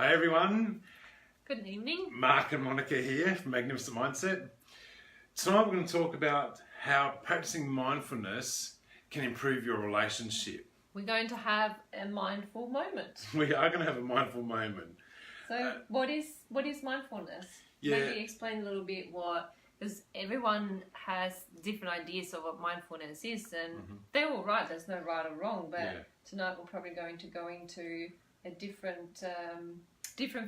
Hey everyone, Good evening. Mark and Monica here from Magnificent Mindset. Tonight we're going to talk about how practicing mindfulness can improve your relationship. We're going to have a mindful moment. We are going to have a mindful moment. So what is mindfulness? Yeah. Maybe explain a little bit because everyone has different ideas of what mindfulness is, and they're all right. There's no right or wrong, but tonight we're probably going to go into a different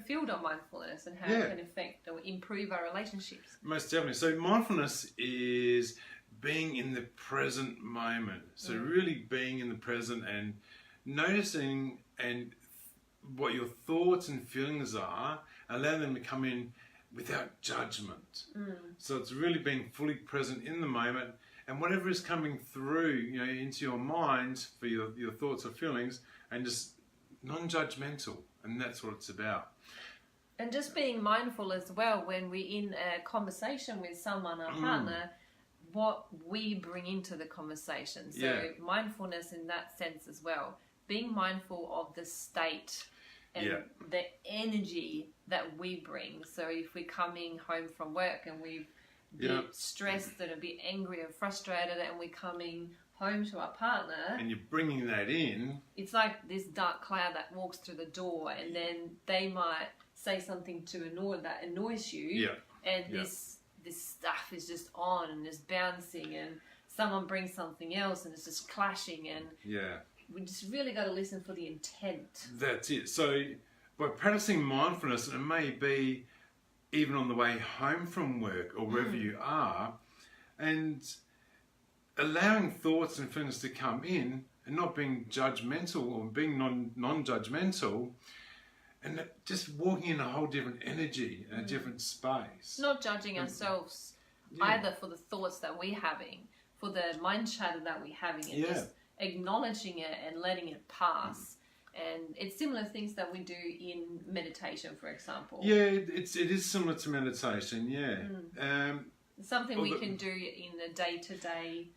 field of mindfulness and how it can affect or improve our relationships. Most definitely. So mindfulness is being in the present moment. So really being in the present and noticing and what your thoughts and feelings are, allow them to come in without judgment. So it's really being fully present in the moment, and whatever is coming through, into your mind for your thoughts or feelings, and just non-judgmental, and that's what it's about. And just being mindful as well when we're in a conversation with someone, our partner, what we bring into the conversation. So mindfulness in that sense as well. Being mindful of the state and the energy that we bring. So if we're coming home from work and we're a bit stressed and a bit angry and frustrated, and we're coming home to our partner, and you're bringing that in, it's like this dark cloud that walks through the door, and then they might say something that annoys you, and this stuff is just on and just bouncing, and someone brings something else and it's just clashing, and we just really got to listen for the intent. That's it. So by practicing mindfulness, and it may be even on the way home from work or wherever you are, and allowing thoughts and feelings to come in and not being judgmental or being non-judgmental, and just walking in a whole different energy and a different space. Not judging ourselves either for the thoughts that we're having, for the mind chatter that we're having, and just acknowledging it and letting it pass. And it's similar things that we do in meditation, for example. Yeah, it is similar to meditation, Something we can do in the day-to-day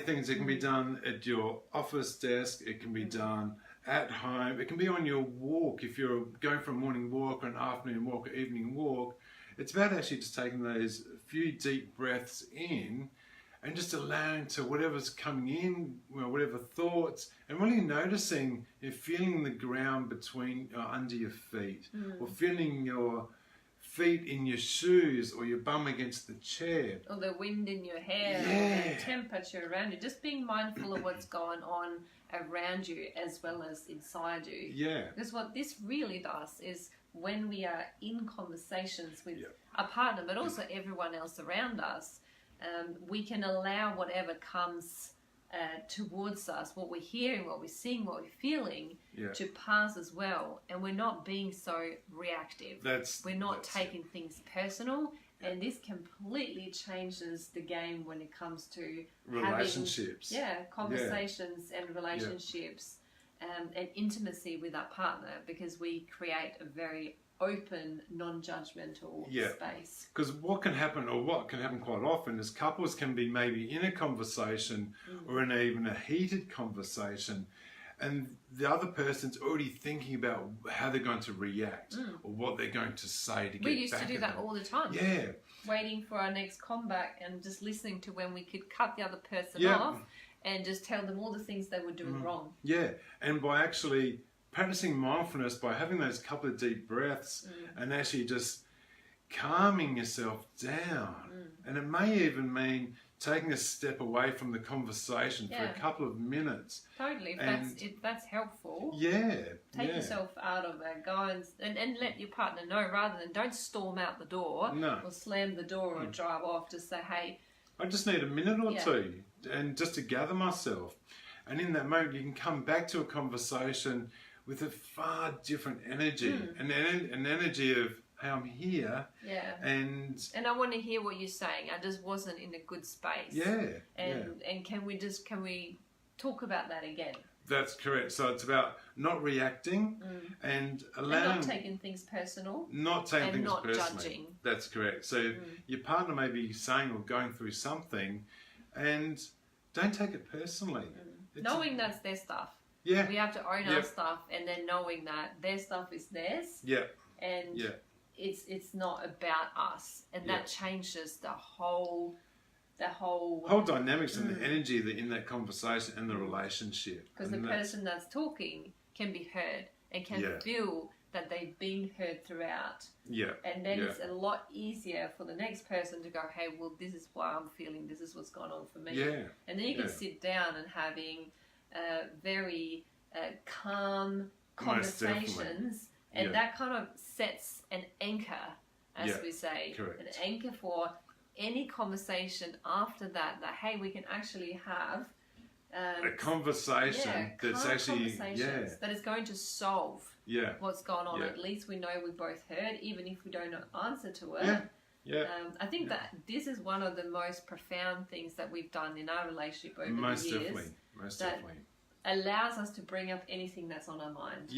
things. It can be done at your office desk, it can be done at home, it can be on your walk. If you're going for a morning walk or an afternoon walk or evening walk, it's about actually just taking those few deep breaths in and just allowing to whatever's coming in, whatever thoughts, and really noticing, feeling the ground between under your feet, or feeling your feet in your shoes or your bum against the chair, or the wind in your hair, or the temperature around you. Just being mindful of what's going on around you as well as inside you. Because what this really does is, when we are in conversations with a partner, but also everyone else around us, we can allow whatever comes towards us, what we're hearing, what we're seeing, what we're feeling, to pass as well. And we're not being so reactive. We're not taking things personal. And this completely changes the game when it comes to relationships. Conversations and relationships, and intimacy with our partner, because we create a very open, non-judgmental space. Because what can happen quite often is couples can be maybe in a conversation or in even a heated conversation, and the other person's already thinking about how they're going to react or what they're going to say to get back at them. We used to do that all the time. Waiting for our next comeback and just listening to when we could cut the other person off and just tell them all the things they were doing wrong. And by actually practicing mindfulness, by having those couple of deep breaths and actually just calming yourself down, and it may even mean taking a step away from the conversation for a couple of minutes. Totally, if that's helpful. Take yourself out of that, go and let your partner know, rather than don't storm out the door or slam the door or drive off. Just say, hey, I just need a minute or two, and just to gather myself. And in that moment, you can come back to a conversation with a far different energy, an energy of, hey, I'm here, and I want to hear what you're saying. I just wasn't in a good space. And can we talk about that again? That's correct. So it's about not reacting and allowing, and not taking things personal, not judging. That's correct. So your partner may be saying or going through something, and don't take it personally. Knowing that's their stuff. Yeah. We have to own our stuff, and then knowing that their stuff is theirs. Yeah. And it's not about us, and that changes the whole dynamics and the energy in that conversation and the relationship. Because the person that's talking can be heard and can feel that they've been heard throughout. Yeah. And then it's a lot easier for the next person to go, hey, well, this is why I'm feeling, this is what's going on for me. Yeah. And then you can sit down and having very calm conversations, and that kind of sets an anchor, as we say. Correct. An anchor for any conversation after that, hey, we can actually have a conversation that's actually that is going to solve what's going on. At least we know we both heard, even if we don't know answer to it. I think that this is one of the most profound things that we've done in our relationship over the years. Most definitely. Allows us to bring up anything that's on our mind.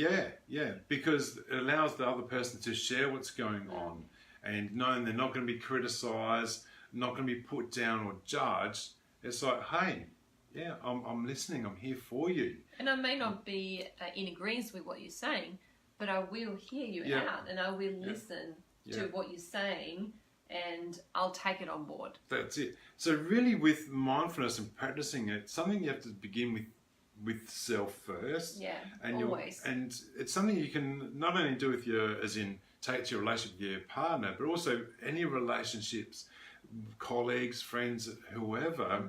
Because it allows the other person to share what's going on, and knowing they're not going to be criticised, not going to be put down or judged. It's like, hey, I'm listening, I'm here for you. And I may not be in agreement with what you're saying, but I will hear you out, and I will listen to what you're saying, and I'll take it on board. That's it. So really, with mindfulness and practicing it, something you have to begin with self first. Yeah, and always. And it's something you can not only do with take to your relationship with your partner, but also any relationships, colleagues, friends, whoever.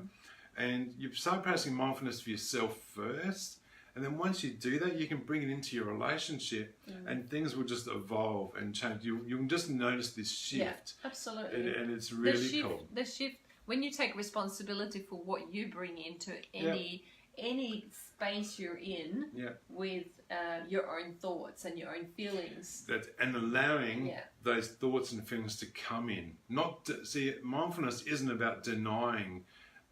And you start practicing mindfulness for yourself first, and then once you do that, you can bring it into your relationship, and things will just evolve and change. You can just notice this shift. Yeah, absolutely. And it's really cool. The shift, when you take responsibility for what you bring into any space you're in with your own thoughts and your own feelings. And allowing those thoughts and feelings to come in. Mindfulness isn't about denying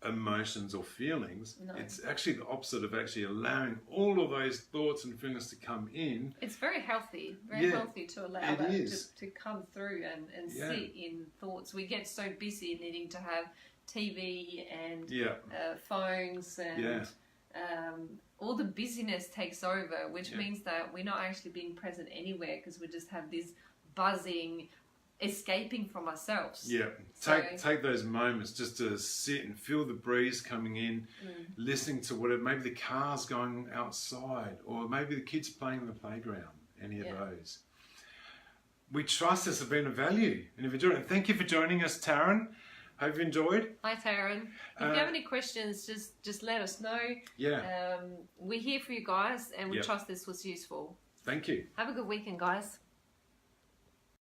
emotions or feelings. No. It's actually the opposite of actually allowing all of those thoughts and feelings to come in. It's very healthy, healthy to allow that to come through and sit in thoughts. We get so busy needing to have TV and phones and all the busyness takes over, which means that we're not actually being present anywhere, because we just have this buzzing, escaping from ourselves. Take those moments just to sit and feel the breeze coming in, listening to whatever, maybe the car's going outside, or maybe the kids playing in the playground, any of those. We trust this has been of value, and if you enjoyed it, thank you for joining us, Taryn. Hope you enjoyed. Hi, Taryn. If you have any questions, just let us know. We're here for you guys, and we trust this was useful. Thank you. Have a good weekend, guys.